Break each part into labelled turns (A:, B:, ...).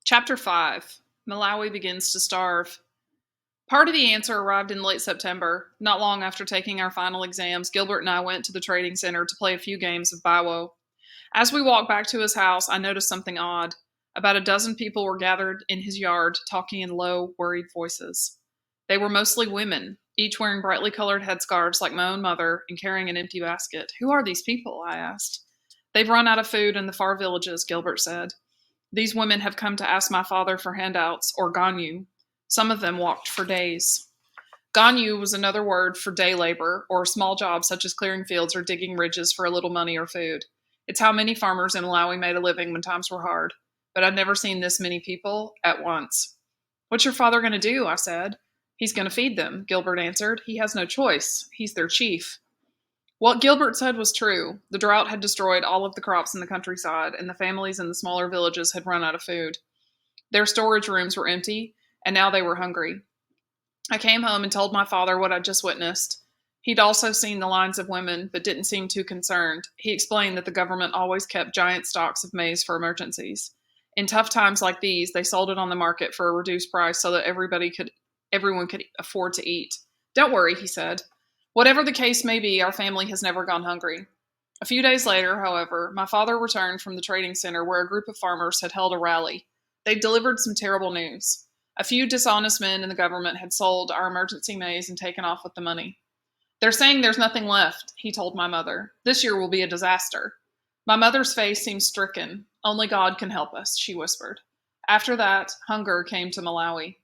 A: Chapter 5. Malawi begins to starve. Part of the answer arrived in late September. Not long after taking our final exams, Gilbert and I went to the trading center to play a few games of Biwo. As we walked back to his house, I noticed something odd. About a dozen people were gathered in his yard, talking in low, worried voices. They were mostly women, each wearing brightly colored headscarves like my own mother and carrying an empty basket. Who are these people? I asked. They've run out of food in the far villages, Gilbert said. These women have come to ask my father for handouts, or ganyu. Some of them walked for days. Ganyu was another word for day labor, or a small job such as clearing fields or digging ridges for a little money or food. It's how many farmers in Malawi made a living when times were hard. But I'd never seen this many people at once. What's your father going to do? I said. He's going to feed them, Gilbert answered. He has no choice. He's their chief. What Gilbert said was true. The drought had destroyed all of the crops in the countryside, and the families in the smaller villages had run out of food. Their storage rooms were empty, and now they were hungry. I came home and told my father what I'd just witnessed. He'd also seen the lines of women, but didn't seem too concerned. He explained that the government always kept giant stocks of maize for emergencies. In tough times like these, they sold it on the market for a reduced price so that everyone could afford to eat. Don't worry, he said. Whatever the case may be, our family has never gone hungry. A few days later, however, my father returned from the trading center where a group of farmers had held a rally. They'd delivered some terrible news. A few dishonest men in the government had sold our emergency maize and taken off with the money. They're saying there's nothing left, he told my mother. This year will be a disaster. My mother's face seemed stricken. Only God can help us, she whispered. After that, hunger came to Malawi.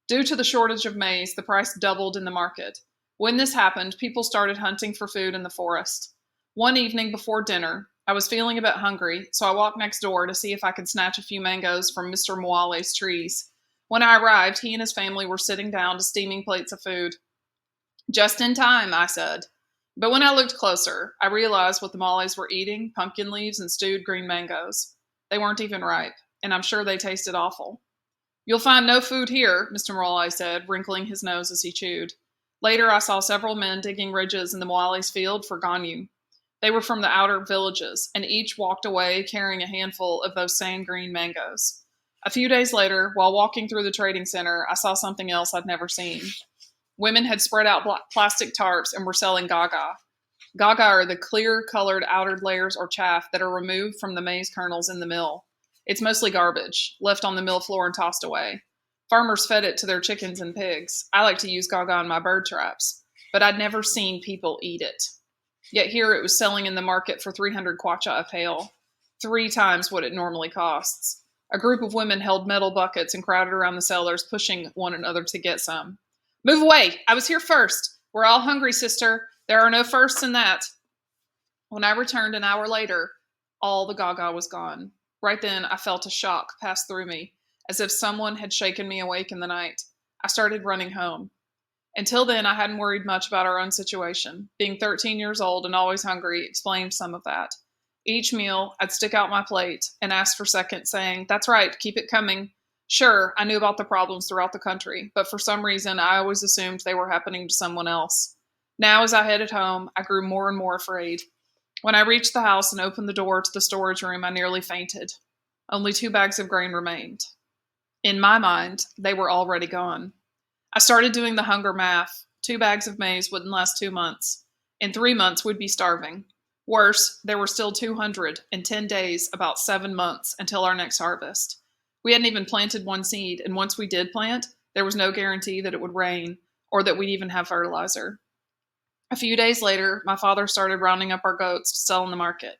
A: Due to the shortage of maize, the price doubled in the market. When this happened, people started hunting for food in the forest. One evening before dinner, I was feeling a bit hungry, so I walked next door to see if I could snatch a few mangoes from Mr. Mwale's trees. When I arrived, he and his family were sitting down to steaming plates of food. Just in time, I said. But when I looked closer, I realized what the Mwales were eating: pumpkin leaves and stewed green mangoes. They weren't even ripe, and I'm sure they tasted awful. You'll find no food here, Mr. Mwale said, wrinkling his nose as he chewed. Later, I saw several men digging ridges in the Mwale's field for ganyu. They were from the outer villages, and each walked away carrying a handful of those same green mangoes. A few days later, while walking through the trading center, I saw something else I'd never seen. Women had spread out plastic tarps and were selling gaga. Gaga are the clear-colored outer layers or chaff that are removed from the maize kernels in the mill. It's mostly garbage, left on the mill floor and tossed away. Farmers fed it to their chickens and pigs. I like to use gaga in my bird traps, but I'd never seen people eat it. Yet here it was selling in the market for 300 kwacha a pail, 3 times what it normally costs. A group of women held metal buckets and crowded around the sellers, pushing one another to get some. Move away! I was here first! We're all hungry, sister. There are no firsts in that. When I returned an hour later, all the gaga was gone. Right then, I felt a shock pass through me, as if someone had shaken me awake in the night. I started running home. Until then, I hadn't worried much about our own situation. Being 13 years old and always hungry explained some of that. Each meal, I'd stick out my plate and ask for seconds, saying, "That's right, keep it coming." Sure, I knew about the problems throughout the country, but for some reason, I always assumed they were happening to someone else. Now, as I headed home, I grew more and more afraid. When I reached the house and opened the door to the storage room, I nearly fainted. Only 2 bags of grain remained. In my mind, they were already gone. I started doing the hunger math. 2 bags of maize wouldn't last 2 months. In 3 months, we'd be starving. Worse, there were still 200 in 10 days, about 7 months, until our next harvest. We hadn't even planted one seed, and once we did plant, there was no guarantee that it would rain or that we'd even have fertilizer. A few days later, my father started rounding up our goats to sell in the market.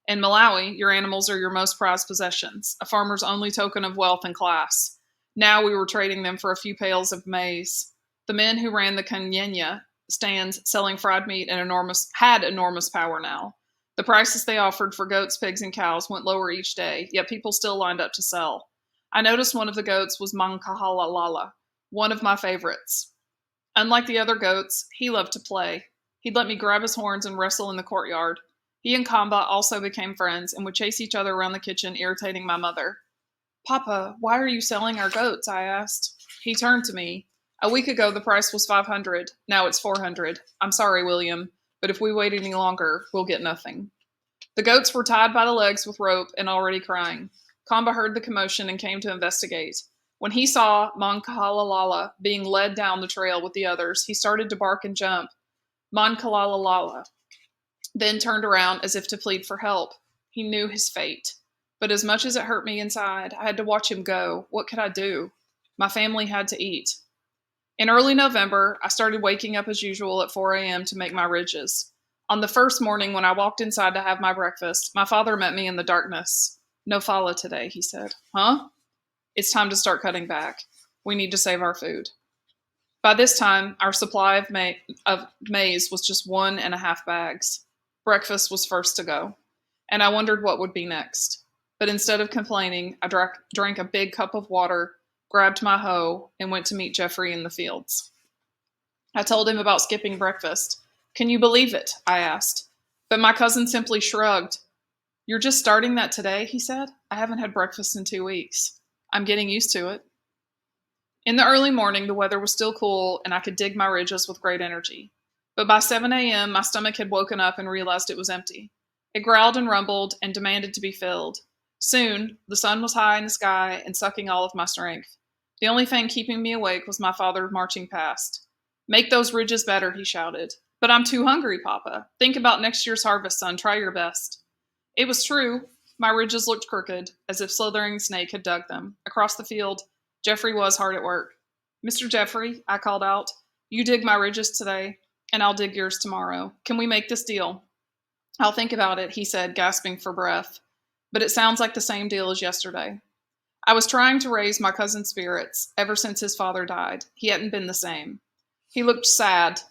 A: In Malawi, your animals are your most prized possessions, a farmer's only token of wealth and class. Now we were trading them for a few pails of maize. The men who ran the Kanyenya stands selling fried meat had enormous power now. The prices they offered for goats, pigs, and cows went lower each day, yet people still lined up to sell. I noticed one of the goats was Mankahalalala, one of my favorites. Unlike the other goats, he loved to play. He'd let me grab his horns and wrestle in the courtyard. He and Kamba also became friends and would chase each other around the kitchen, irritating my mother. "Papa, why are you selling our goats?" I asked. He turned to me. "A week ago the price was 500. Now it's 400. I'm sorry, William, but if we wait any longer, we'll get nothing." The goats were tied by the legs with rope and already crying. Kamba heard the commotion and came to investigate. When he saw Monkalalala being led down the trail with the others, he started to bark and jump. Monkalalala then turned around as if to plead for help. He knew his fate. But as much as it hurt me inside, I had to watch him go. What could I do? My family had to eat. In early November, I started waking up as usual at 4 a.m. to make my ridges. On the first morning, when I walked inside to have my breakfast, my father met me in the darkness. No fala today, he said. Huh? It's time to start cutting back. We need to save our food. By this time, our supply of maize was just 1.5 bags. Breakfast was first to go, and I wondered what would be next. But instead of complaining, I drank a big cup of water, grabbed my hoe, and went to meet Jeffrey in the fields. I told him about skipping breakfast. Can you believe it? I asked. But my cousin simply shrugged. You're just starting that today, he said. I haven't had breakfast in 2 weeks. I'm getting used to it. In the early morning, the weather was still cool, and I could dig my ridges with great energy. But by 7 a.m., my stomach had woken up and realized it was empty. It growled and rumbled and demanded to be filled. Soon, the sun was high in the sky and sucking all of my strength. The only thing keeping me awake was my father marching past. Make those ridges better, he shouted. But I'm too hungry, Papa. Think about next year's harvest, son. Try your best. It was true. My ridges looked crooked, as if slithering snake had dug them. Across the field, Jeffrey was hard at work. Mr. Jeffrey, I called out, you dig my ridges today, and I'll dig yours tomorrow. Can we make this deal? I'll think about it, he said, gasping for breath. But it sounds like the same deal as yesterday. I was trying to raise my cousin's spirits ever since his father died. He hadn't been the same. He looked sad,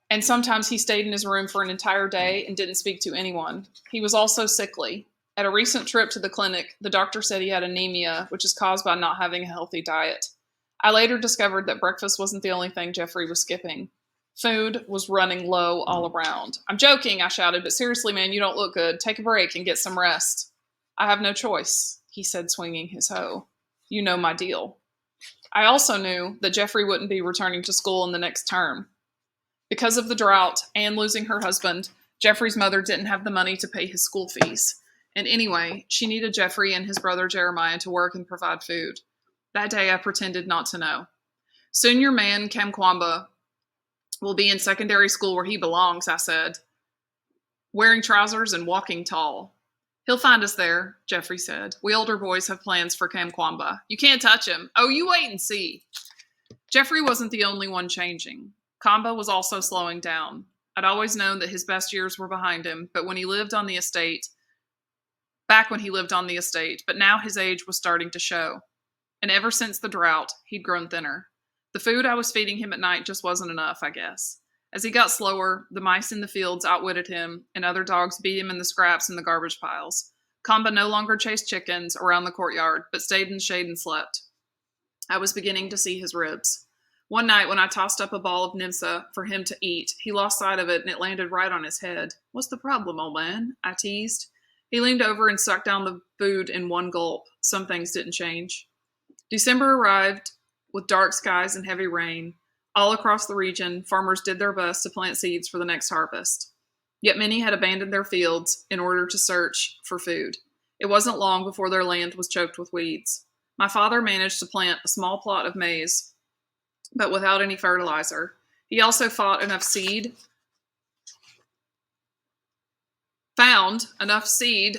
A: and sometimes he stayed in his room for an entire day and didn't speak to anyone. He was also sickly. At a recent trip to the clinic, the doctor said he had anemia, which is caused by not having a healthy diet. I later discovered that breakfast wasn't the only thing Jeffrey was skipping. Food was running low all around. I'm joking, I shouted, but seriously, man, you don't look good. Take a break and get some rest. I have no choice, he said, swinging his hoe. You know my deal. I also knew that Jeffrey wouldn't be returning to school in the next term. Because of the drought and losing her husband, Jeffrey's mother didn't have the money to pay his school fees. And anyway, she needed Jeffrey and his brother Jeremiah to work and provide food. That day, I pretended not to know. Soon your man, Kamkwamba, will be in secondary school where he belongs, I said, wearing trousers and walking tall. He'll find us there, Jeffrey said. We older boys have plans for Kamkwamba. You can't touch him. Oh, you wait and see. Jeffrey wasn't the only one changing. Kamba was also slowing down. I'd always known that his best years were behind him, but when he lived on the estate, but now his age was starting to show. And ever since the drought, he'd grown thinner. The food I was feeding him at night just wasn't enough, I guess. As he got slower, the mice in the fields outwitted him, and other dogs beat him in the scraps in the garbage piles. Kamba no longer chased chickens around the courtyard, but stayed in the shade and slept. I was beginning to see his ribs. One night, when I tossed up a ball of nimsa for him to eat, he lost sight of it and it landed right on his head. What's the problem, old man? I teased. He leaned over and sucked down the food in one gulp. Some things didn't change. December arrived with dark skies and heavy rain. All across the region, farmers did their best to plant seeds for the next harvest. Yet many had abandoned their fields in order to search for food. It wasn't long before their land was choked with weeds. My father managed to plant a small plot of maize, but without any fertilizer. He also found enough seed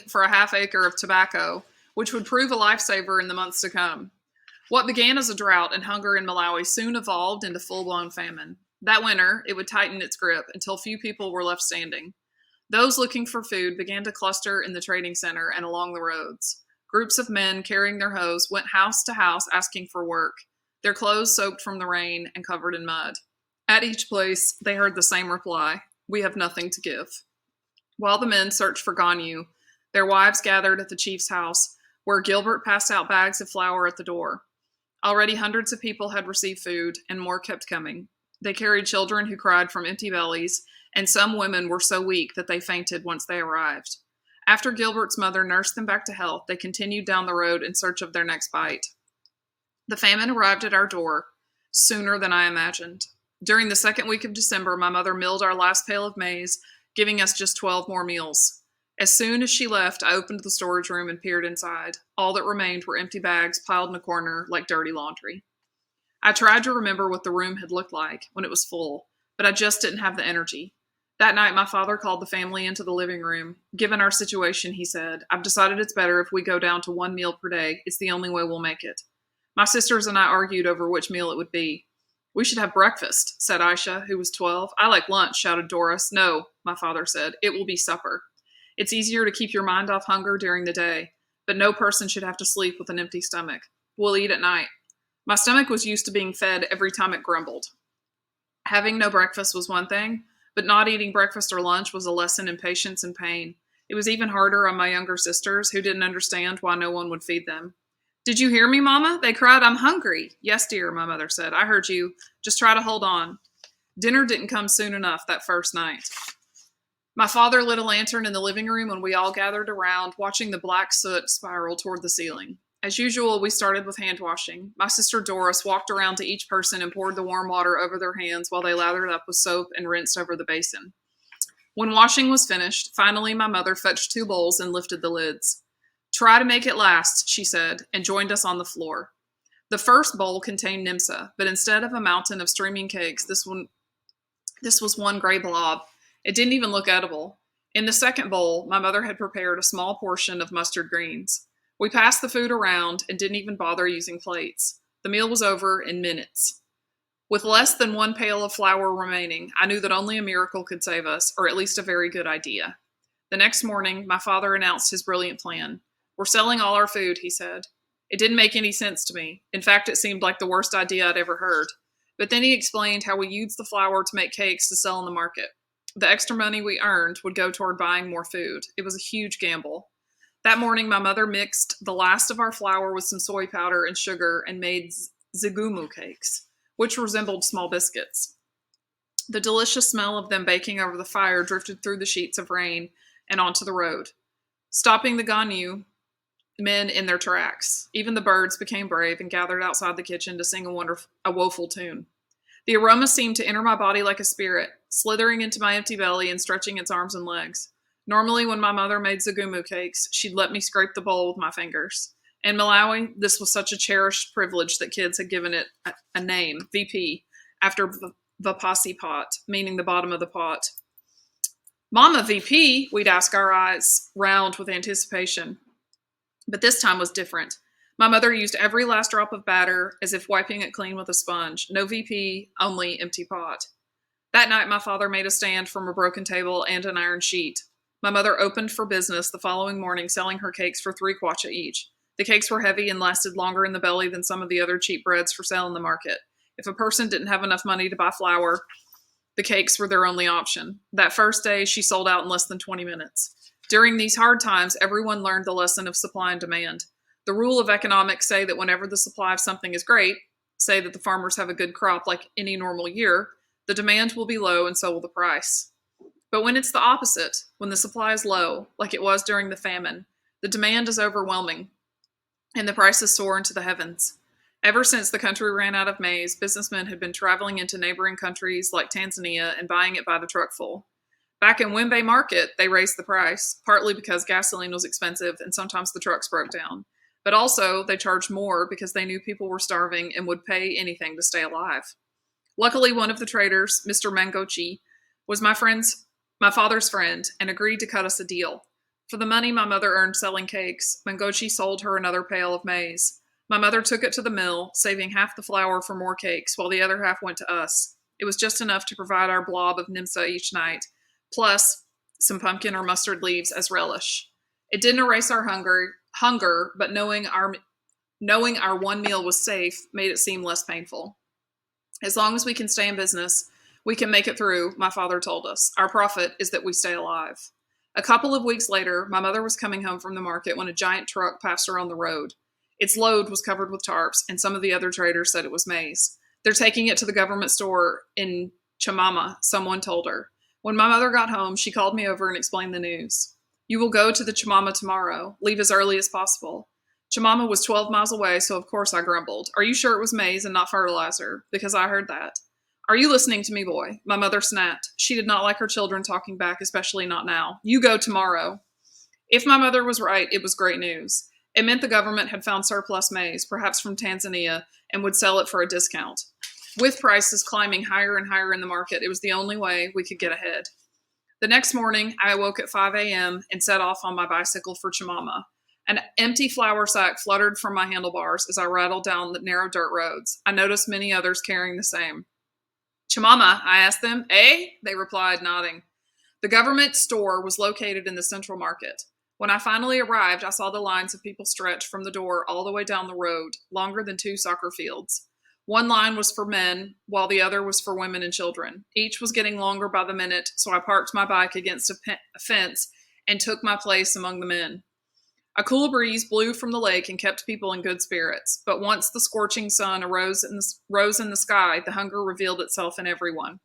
A: for a half acre of tobacco, which would prove a lifesaver in the months to come. What began as a drought and hunger in Malawi soon evolved into full-blown famine. That winter, it would tighten its grip until few people were left standing. Those looking for food began to cluster in the trading center and along the roads. Groups of men carrying their hoes went house to house asking for work, their clothes soaked from the rain and covered in mud. At each place, they heard the same reply, "We have nothing to give." While the men searched for Ganyu, their wives gathered at the chief's house, where Gilbert passed out bags of flour at the door. Already hundreds of people had received food, and more kept coming. They carried children who cried from empty bellies, and some women were so weak that they fainted once they arrived. After Gilbert's mother nursed them back to health, they continued down the road in search of their next bite. The famine arrived at our door sooner than I imagined. During the second week of December, my mother milled our last pail of maize, giving us just 12 more meals. As soon as she left, I opened the storage room and peered inside. All that remained were empty bags piled in a corner like dirty laundry. I tried to remember what the room had looked like when it was full, but I just didn't have the energy. That night, my father called the family into the living room. Given our situation, he said, I've decided it's better if we go down to one meal per day. It's the only way we'll make it. My sisters and I argued over which meal it would be. We should have breakfast, said Aisha, who was 12. I like lunch, shouted Doris. No, my father said. It will be supper. It's easier to keep your mind off hunger during the day, but no person should have to sleep with an empty stomach. We'll eat at night. My stomach was used to being fed every time it grumbled. Having no breakfast was one thing, but not eating breakfast or lunch was a lesson in patience and pain. It was even harder on my younger sisters, who didn't understand why no one would feed them. Did you hear me, Mama? They cried, I'm hungry. Yes, dear, my mother said. I heard you. Just try to hold on. Dinner didn't come soon enough that first night. My father lit a lantern in the living room and we all gathered around, watching the black soot spiral toward the ceiling. As usual, we started with hand washing. My sister Doris walked around to each person and poured the warm water over their hands while they lathered up with soap and rinsed over the basin. When washing was finished, finally my mother fetched 2 bowls and lifted the lids. Try to make it last, she said, and joined us on the floor. The first bowl contained nimsa, but instead of a mountain of streaming cakes, this was one gray blob. It didn't even look edible. In the second bowl, my mother had prepared a small portion of mustard greens. We passed the food around and didn't even bother using plates. The meal was over in minutes. With less than 1 pail of flour remaining, I knew that only a miracle could save us, or at least a very good idea. The next morning, my father announced his brilliant plan. We're selling all our food, he said. It didn't make any sense to me. In fact, it seemed like the worst idea I'd ever heard. But then he explained how we used the flour to make cakes to sell in the market. The extra money we earned would go toward buying more food. It was a huge gamble. That morning, my mother mixed the last of our flour with some soy powder and sugar and made zigumu cakes, which resembled small biscuits. The delicious smell of them baking over the fire drifted through the sheets of rain and onto the road, stopping the Ganyu men in their tracks. Even the birds became brave and gathered outside the kitchen to sing a woeful tune. The aroma seemed to enter my body like a spirit, slithering into my empty belly and stretching its arms and legs. Normally, when my mother made zigumu cakes, she'd let me scrape the bowl with my fingers. In Malawi, this was such a cherished privilege that kids had given it a name, VP, after Vapasi pot, meaning the bottom of the pot. Mama, VP, we'd ask, our eyes round with anticipation. But this time was different. My mother used every last drop of batter as if wiping it clean with a sponge. No VP, only empty pot. That night, my father made a stand from a broken table and an iron sheet. My mother opened for business the following morning, selling her cakes for 3 kwacha each. The cakes were heavy and lasted longer in the belly than some of the other cheap breads for sale in the market. If a person didn't have enough money to buy flour, the cakes were their only option. That first day, she sold out in less than 20 minutes. During these hard times, everyone learned the lesson of supply and demand. The rule of economics say that whenever the supply of something is great, say that the farmers have a good crop like any normal year, the demand will be low and so will the price. But when it's the opposite, when the supply is low, like it was during the famine, the demand is overwhelming and the prices soar into the heavens. Ever since the country ran out of maize, businessmen had been traveling into neighboring countries like Tanzania and buying it by the truckful. Back in Wembe Market, they raised the price, partly because gasoline was expensive and sometimes the trucks broke down. But also, they charged more because they knew people were starving and would pay anything to stay alive. Luckily, one of the traders, Mr. Mangochi, was my father's friend, and agreed to cut us a deal. For the money my mother earned selling cakes, Mangochi sold her another pail of maize. My mother took it to the mill, saving half the flour for more cakes, while the other half went to us. It was just enough to provide our blob of nimsa each night, plus some pumpkin or mustard leaves as relish. It didn't erase our hunger, but knowing our one meal was safe made it seem less painful. As long as we can stay in business, we can make it through, my father told us. Our profit is that we stay alive. A couple of weeks later, my mother was coming home from the market when a giant truck passed her on the road. Its load was covered with tarps, and some of the other traders said it was maize. They're taking it to the government store in Chamama, someone told her. When my mother got home, she called me over and explained the news. You will go to the Chamama tomorrow. Leave as early as possible. Chamama was 12 miles away, so of course I grumbled. Are you sure it was maize and not fertilizer? Because I heard that. Are you listening to me, boy? My mother snapped. She did not like her children talking back, especially not now. You go tomorrow. If my mother was right, it was great news. It meant the government had found surplus maize, perhaps from Tanzania, and would sell it for a discount. With prices climbing higher and higher in the market, it was the only way we could get ahead. The next morning, I awoke at 5 a.m. and set off on my bicycle for Chimama. An empty flour sack fluttered from my handlebars as I rattled down the narrow dirt roads. I noticed many others carrying the same. Chimama, I asked them. Eh? They replied, nodding. The government store was located in the central market. When I finally arrived, I saw the lines of people stretch from the door all the way down the road, longer than 2 soccer fields. One line was for men, while the other was for women and children. Each was getting longer by the minute, so I parked my bike against a fence and took my place among the men. A cool breeze blew from the lake and kept people in good spirits, but once the scorching sun rose in the sky, the hunger revealed itself in everyone.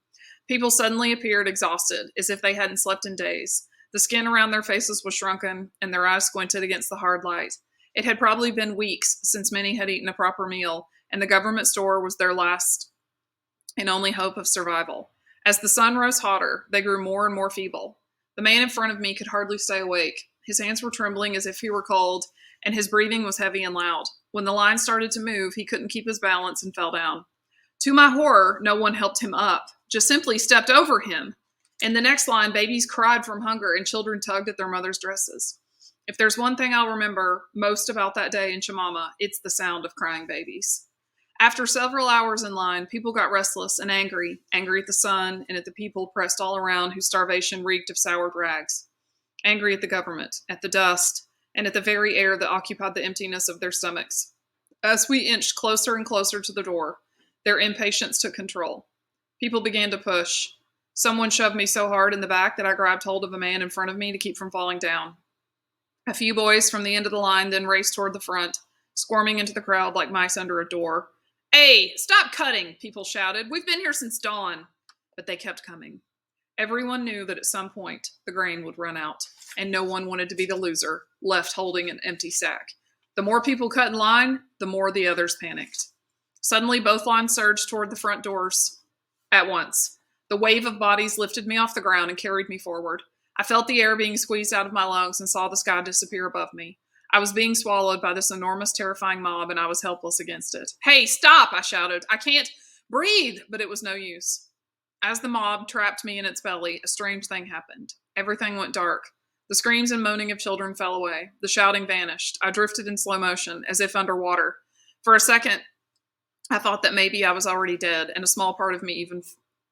A: People suddenly appeared exhausted, as if they hadn't slept in days. The skin around their faces was shrunken, and their eyes squinted against the hard light. It had probably been weeks since many had eaten a proper meal, and the government store was their last and only hope of survival. As the sun rose hotter, they grew more and more feeble. The man in front of me could hardly stay awake. His hands were trembling as if he were cold, and his breathing was heavy and loud. When the line started to move, he couldn't keep his balance and fell down. To my horror, no one helped him up, just simply stepped over him. In the next line, babies cried from hunger and children tugged at their mothers' dresses. If there's one thing I'll remember most about that day in Chimama, it's the sound of crying babies. After several hours in line, people got restless and angry at the sun and at the people pressed all around whose starvation reeked of soured rags. Angry at the government, at the dust, and at the very air that occupied the emptiness of their stomachs. As we inched closer and closer to the door, their impatience took control. People began to push. Someone shoved me so hard in the back that I grabbed hold of a man in front of me to keep from falling down. A few boys from the end of the line then raced toward the front, squirming into the crowd like mice under a door. Hey, stop cutting, people shouted. We've been here since dawn. But they kept coming. Everyone knew that at some point the grain would run out, and no one wanted to be the loser, left holding an empty sack. The more people cut in line, the more the others panicked. Suddenly, both lines surged toward the front doors at once. The wave of bodies lifted me off the ground and carried me forward. I felt the air being squeezed out of my lungs and saw the sky disappear above me. I was being swallowed by this enormous, terrifying mob, and I was helpless against it. Hey, stop, I shouted. I can't breathe, but it was no use. As the mob trapped me in its belly, a strange thing happened. Everything went dark. The screams and moaning of children fell away. The shouting vanished. I drifted in slow motion, as if underwater. For a second, I thought that maybe I was already dead, and a small part of me even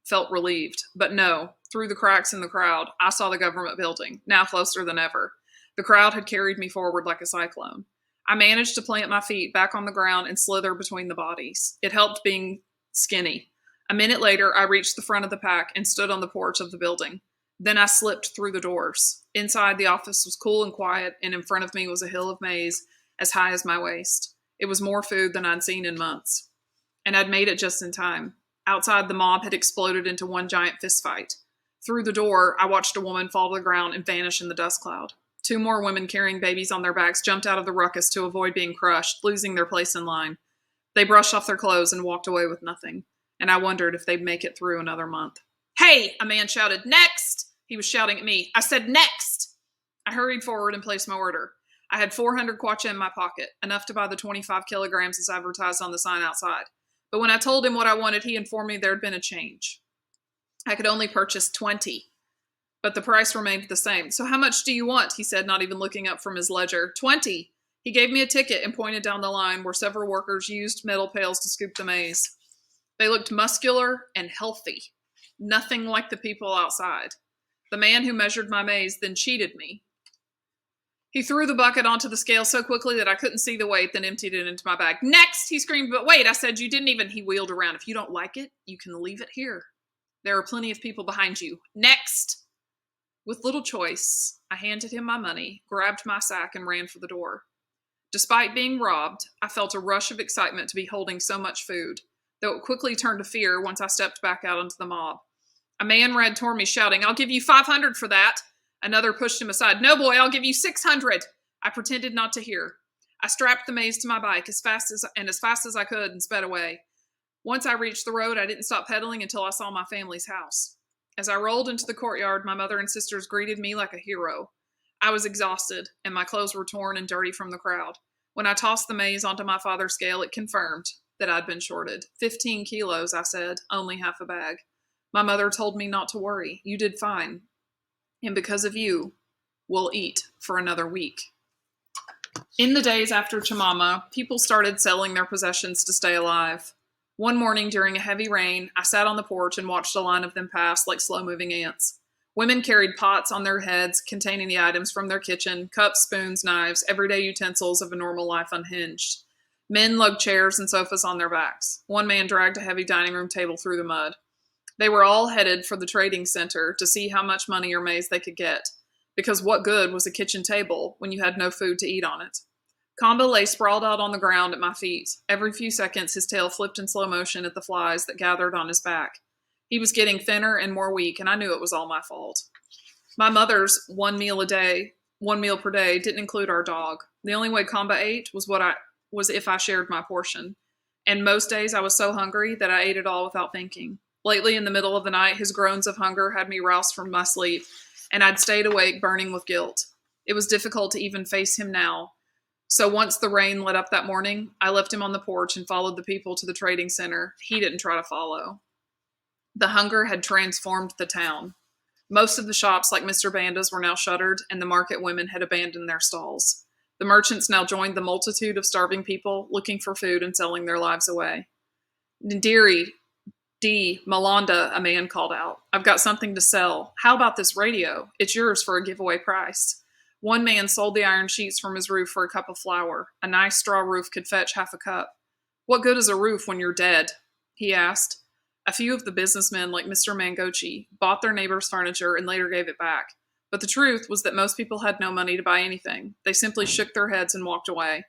A: felt relieved. But no, through the cracks in the crowd, I saw the government building, now closer than ever. The crowd had carried me forward like a cyclone. I managed to plant my feet back on the ground and slither between the bodies. It helped being skinny. A minute later, I reached the front of the pack and stood on the porch of the building. Then I slipped through the doors. Inside, the office was cool and quiet, and in front of me was a hill of maize as high as my waist. It was more food than I'd seen in months. And I'd made it just in time. Outside, the mob had exploded into one giant fistfight. Through the door, I watched a woman fall to the ground and vanish in the dust cloud. 2 more women carrying babies on their backs jumped out of the ruckus to avoid being crushed, losing their place in line. They brushed off their clothes and walked away with nothing. And I wondered if they'd make it through another month. Hey, a man shouted, next! He was shouting at me. I said, next! I hurried forward and placed my order. I had 400 kwacha in my pocket, enough to buy the 25 kilograms as advertised on the sign outside. But when I told him what I wanted, he informed me there had been a change. I could only purchase 20, but the price remained the same. So how much do you want? He said, not even looking up from his ledger. 20. He gave me a ticket and pointed down the line where several workers used metal pails to scoop the maize. They looked muscular and healthy, nothing like the people outside. The man who measured my maize then cheated me. He threw the bucket onto the scale so quickly that I couldn't see the weight, then emptied it into my bag. Next, he screamed, but wait, I said you didn't even. He wheeled around. If you don't like it, you can leave it here. There are plenty of people behind you. Next! With little choice, I handed him my money, grabbed my sack, and ran for the door. Despite being robbed, I felt a rush of excitement to be holding so much food, though it quickly turned to fear once I stepped back out into the mob. A man ran toward me, shouting, I'll give you 500 for that. Another pushed him aside. No, boy, I'll give you 600. I pretended not to hear. I strapped the maize to my bike as fast as I could and sped away. Once I reached the road, I didn't stop pedaling until I saw my family's house. As I rolled into the courtyard, my mother and sisters greeted me like a hero. I was exhausted, and my clothes were torn and dirty from the crowd. When I tossed the maize onto my father's scale, it confirmed that I'd been shorted. 15 kilos, I said, only half a bag. My mother told me not to worry. You did fine. And because of you, we'll eat for another week. In the days after Chimama, people started selling their possessions to stay alive. One morning during a heavy rain, I sat on the porch and watched a line of them pass like slow-moving ants. Women carried pots on their heads containing the items from their kitchen, cups, spoons, knives, everyday utensils of a normal life unhinged. Men lugged chairs and sofas on their backs. One man dragged a heavy dining room table through the mud. They were all headed for the trading center to see how much money or maize they could get, because what good was a kitchen table when you had no food to eat on it? Combo lay sprawled out on the ground at my feet. Every few seconds, his tail flipped in slow motion at the flies that gathered on his back. He was getting thinner and more weak, and I knew it was all my fault. My mother's one meal per day, didn't include our dog. The only way Combo ate was if I shared my portion. And most days I was so hungry that I ate it all without thinking. Lately, in the middle of the night, his groans of hunger had me roused from my sleep, and I'd stayed awake burning with guilt. It was difficult to even face him now. So once the rain let up that morning, I left him on the porch and followed the people to the trading center. He didn't try to follow. The hunger had transformed the town. Most of the shops, like Mr. Banda's, were now shuttered, and the market women had abandoned their stalls. The merchants now joined the multitude of starving people looking for food and selling their lives away. Ndiri, Malonda, a man called out. I've got something to sell. How about this radio? It's yours for a giveaway price. One man sold the iron sheets from his roof for a cup of flour. A nice straw roof could fetch half a cup. What good is a roof when you're dead? He asked. A few of the businessmen, like Mr. Mangochi, bought their neighbor's furniture and later gave it back. But the truth was that most people had no money to buy anything. They simply shook their heads and walked away.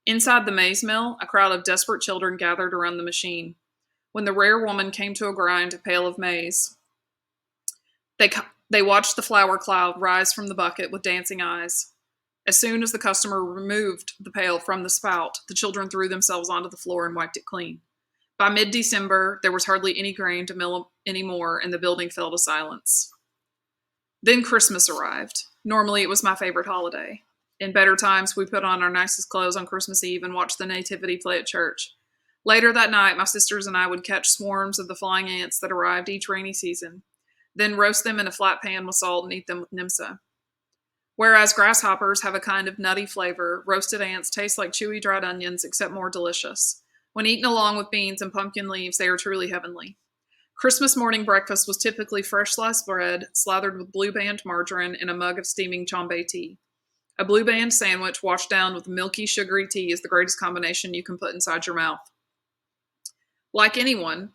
A: Inside the maize mill, a crowd of desperate children gathered around the machine. When the rare woman came to a grind a pail of maize, they watched the flour cloud rise from the bucket with dancing eyes. As soon as the customer removed the pail from the spout, the children threw themselves onto the floor and wiped it clean. By mid-December, there was hardly any grain to mill anymore, and the building fell to silence. Then Christmas arrived. Normally, it was my favorite holiday. In better times, we put on our nicest clothes on Christmas Eve and watched the Nativity play at church. Later that night, my sisters and I would catch swarms of the flying ants that arrived each rainy season, then roast them in a flat pan with salt and eat them with nimsa. Whereas grasshoppers have a kind of nutty flavor, roasted ants taste like chewy dried onions, except more delicious. When eaten along with beans and pumpkin leaves, they are truly heavenly. Christmas morning breakfast was typically fresh sliced bread, slathered with Blue Band margarine in a mug of steaming Chambay tea. A Blue Band sandwich washed down with milky, sugary tea is the greatest combination you can put inside your mouth. Like anyone,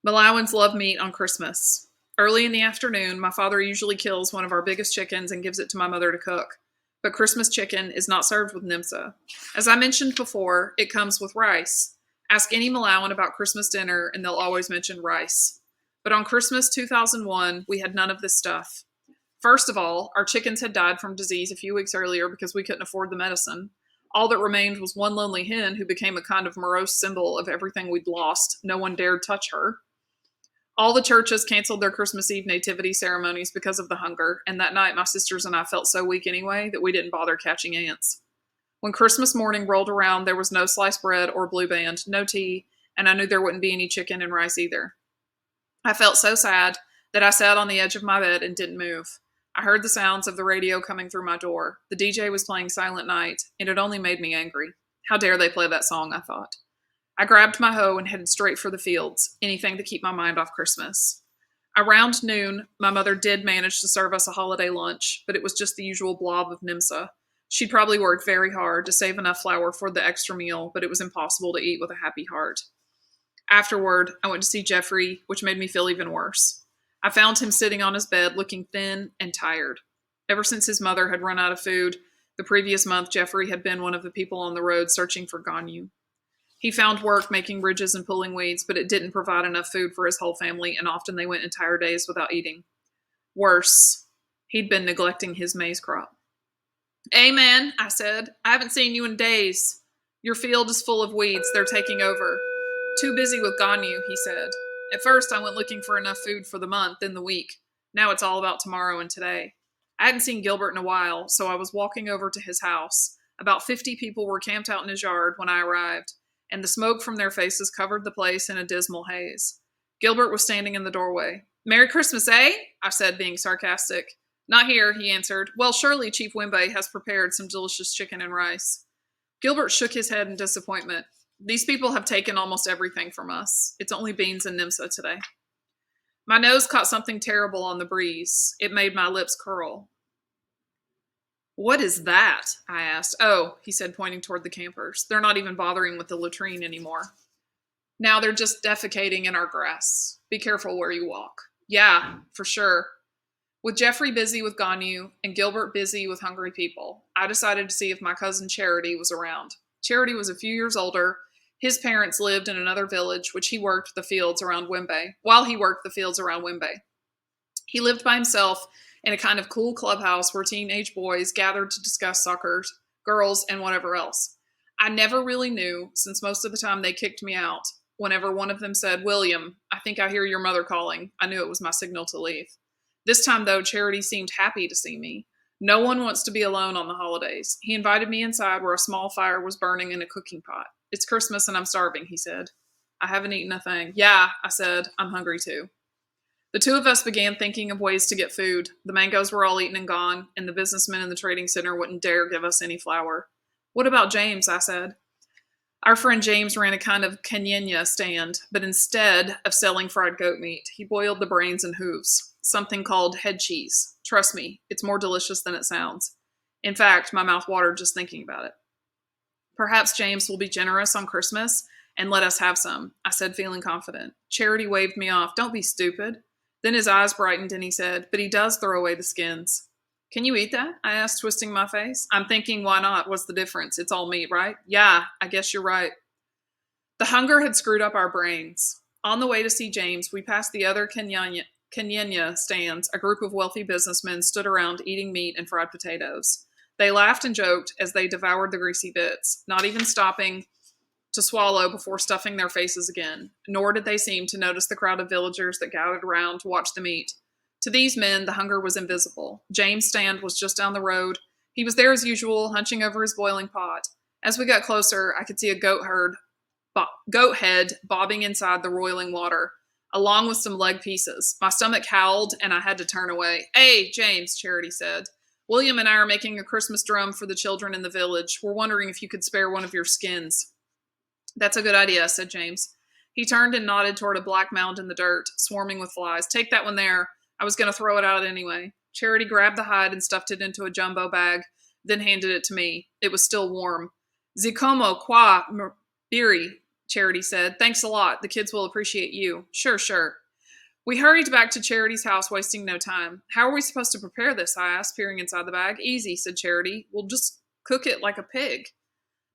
A: Malawans love meat on Christmas. Early in the afternoon, my father usually kills one of our biggest chickens and gives it to my mother to cook. But Christmas chicken is not served with nimsa. As I mentioned before, it comes with rice. Ask any Malawan about Christmas dinner, and they'll always mention rice. But on Christmas 2001, we had none of this stuff. First of all, our chickens had died from disease a few weeks earlier because we couldn't afford the medicine. All that remained was one lonely hen who became a kind of morose symbol of everything we'd lost. No one dared touch her. All the churches canceled their Christmas Eve nativity ceremonies because of the hunger, and that night my sisters and I felt so weak anyway that we didn't bother catching ants. When Christmas morning rolled around, there was no sliced bread or Blue Band, no tea, and I knew there wouldn't be any chicken and rice either. I felt so sad that I sat on the edge of my bed and didn't move. I heard the sounds of the radio coming through my door. The DJ was playing Silent Night, and it only made me angry. How dare they play that song, I thought. I grabbed my hoe and headed straight for the fields, anything to keep my mind off Christmas. Around noon, my mother did manage to serve us a holiday lunch, but it was just the usual blob of nimsa. She'd probably worked very hard to save enough flour for the extra meal, but it was impossible to eat with a happy heart. Afterward, I went to see Jeffrey, which made me feel even worse. I found him sitting on his bed, looking thin and tired. Ever since his mother had run out of food, the previous month Jeffrey had been one of the people on the road searching for Ganyu. He found work making bridges and pulling weeds, but it didn't provide enough food for his whole family, and often they went entire days without eating. Worse, he'd been neglecting his maize crop. "Amen," I said. "I haven't seen you in days. Your field is full of weeds. They're taking over." "Too busy with Ganyu," he said. "At first I went looking for enough food for the month, then the week. Now it's all about tomorrow and today." I hadn't seen Gilbert in a while, so I was walking over to his house. About 50 people were camped out in his yard when I arrived, and the smoke from their faces covered the place in a dismal haze. Gilbert was standing in the doorway. "Merry Christmas, eh?" I said, being sarcastic. "Not here," he answered. "Well, surely Chief Wimbe has prepared some delicious chicken and rice." Gilbert shook his head in disappointment. "These people have taken almost everything from us. It's only beans and Nimsa today." My nose caught something terrible on the breeze. It made my lips curl. "What is that?" I asked. "Oh," he said, pointing toward the campers. "They're not even bothering with the latrine anymore. Now they're just defecating in our grass. Be careful where you walk." "Yeah, for sure." With Jeffrey busy with Ganyu and Gilbert busy with hungry people, I decided to see if my cousin Charity was around. Charity was a few years older. His parents lived in another village, which he worked the fields around Wimbe. While he worked the fields around Wimbe, he lived by himself in a kind of cool clubhouse where teenage boys gathered to discuss soccer, girls, and whatever else. I never really knew, since most of the time they kicked me out. Whenever one of them said, "William, I think I hear your mother calling," I knew it was my signal to leave. This time, though, Charity seemed happy to see me. No one wants to be alone on the holidays. He invited me inside where a small fire was burning in a cooking pot. "It's Christmas and I'm starving," he said. "I haven't eaten a thing." "Yeah," I said, "I'm hungry too." The two of us began thinking of ways to get food. The mangoes were all eaten and gone, and the businessmen in the trading center wouldn't dare give us any flour. "What about James?" I said. Our friend James ran a kind of canyenya stand, but instead of selling fried goat meat, he boiled the brains and hooves, something called head cheese. Trust me, it's more delicious than it sounds. In fact, my mouth watered just thinking about it. "Perhaps James will be generous on Christmas and let us have some," I said, feeling confident. Charity waved me off. "Don't be stupid." Then his eyes brightened and he said, "But he does throw away the skins." "Can you eat that?" I asked, twisting my face. "I'm thinking, why not? What's the difference? It's all meat, right?" "Yeah, I guess you're right." The hunger had screwed up our brains. On the way to see James, we passed the other canyenya stands. A group of wealthy businessmen stood around eating meat and fried potatoes. They laughed and joked as they devoured the greasy bits, not even stopping to swallow before stuffing their faces again. Nor did they seem to notice the crowd of villagers that gathered around to watch the meat. To these men, the hunger was invisible. James' stand was just down the road. He was there as usual, hunching over his boiling pot. As we got closer, I could see a goat head bobbing inside the roiling water, along with some leg pieces. My stomach howled, and I had to turn away. "Hey, James," Charity said. "William and I are making a Christmas drum for the children in the village. We're wondering if you could spare one of your skins." "That's a good idea," said James. He turned and nodded toward a black mound in the dirt, swarming with flies. "Take that one there. I was going to throw it out anyway." Charity grabbed the hide and stuffed it into a jumbo bag, then handed it to me. It was still warm. "Zikomo qua Biri," Charity said. "Thanks a lot. The kids will appreciate you." Sure. We hurried back to Charity's house, wasting no time. "How are we supposed to prepare this?" I asked, peering inside the bag. "Easy," said Charity. "We'll just cook it like a pig."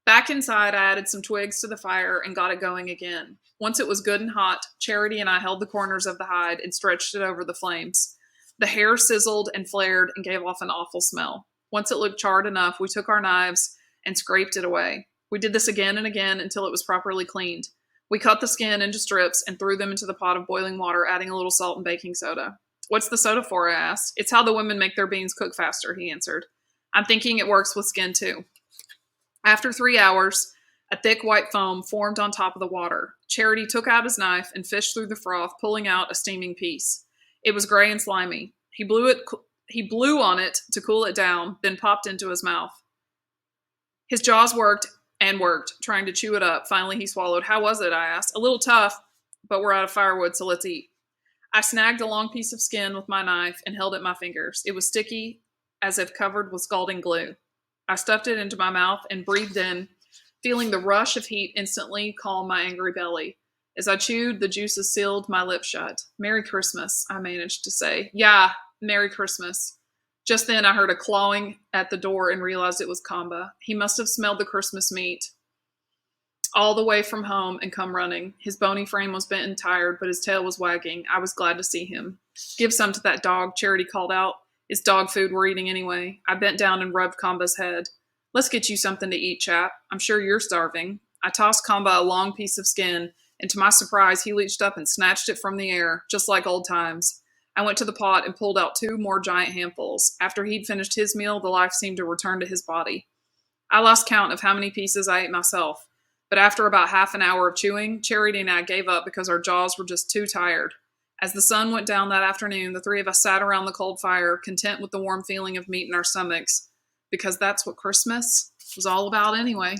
A: Back inside, I added some twigs to the fire and got it going again. Once it was good and hot, Charity and I held the corners of the hide and stretched it over the flames. The hair sizzled and flared and gave off an awful smell. Once it looked charred enough, we took our knives and scraped it away. We did this again and again until it was properly cleaned. We cut the skin into strips and threw them into the pot of boiling water, adding a little salt and baking soda. "What's the soda for?" I asked. "It's how the women make their beans cook faster," he answered. "I'm thinking it works with skin too." After 3 hours, a thick white foam formed on top of the water. Charity took out his knife and fished through the froth, pulling out a steaming piece. It was gray and slimy. He blew on it to cool it down, then popped into his mouth. His jaws worked and worked, trying to chew it up. Finally, he swallowed. "How was it?" I asked. "A little tough, but we're out of firewood, so let's eat." I snagged a long piece of skin with my knife and held it in my fingers. It was sticky, as if covered with scalding glue. I stuffed it into my mouth and breathed in, feeling the rush of heat instantly calm my angry belly. As I chewed, the juices sealed my lips shut. "Merry Christmas," I managed to say. "Yeah, Merry Christmas." Just then I heard a clawing at the door and realized it was Kamba. He must have smelled the Christmas meat all the way from home and come running. His bony frame was bent and tired, but his tail was wagging. I was glad to see him. "Give some to that dog," Charity called out. "It's dog food we're eating anyway." I bent down and rubbed Kamba's head. "Let's get you something to eat, chap. I'm sure you're starving." I tossed Kamba a long piece of skin, and to my surprise, he reached up and snatched it from the air, just like old times. I went to the pot and pulled out 2 more giant handfuls. After he'd finished his meal, the life seemed to return to his body. I lost count of how many pieces I ate myself, but after about half an hour of chewing, Charity and I gave up because our jaws were just too tired. As the sun went down that afternoon, the 3 of us sat around the cold fire, content with the warm feeling of meat in our stomachs, because that's what Christmas was all about anyway.